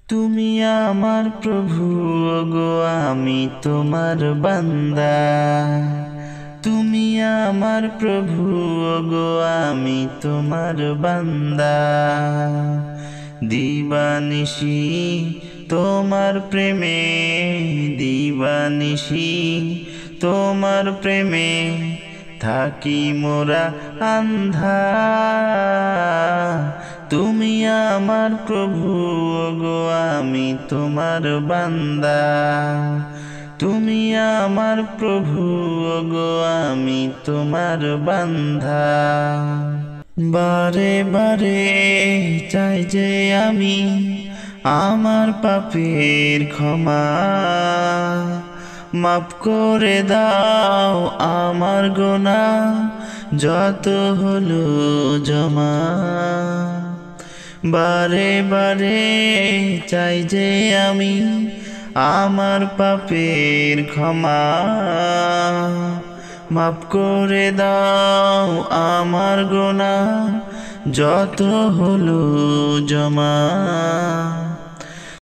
তুমি আমার প্রভু গো, আমি তোমার বান্দা। তুমি আমার প্রভু গো, আমি তোমার বান্দা। দিবানিশি তোমার প্রেমে, দিবানিশি তোমার প্রেমে থাকি মোরা আন্ধা। তুমি আমার প্রভু গো, আমি তোমার বান্দা। তুমি আমার প্রভু গো, আমি তোমার বান্দা। বারে বারে চাই যে আমি আমার পাপের ক্ষমা, মাফ করে দাও আমার গুনাহ যত হলো জমা। বারে বারে চাই যে আমি আমার পাপের ক্ষমা, মাফ করে দাও আমার গুনাহ যত হলো জমা।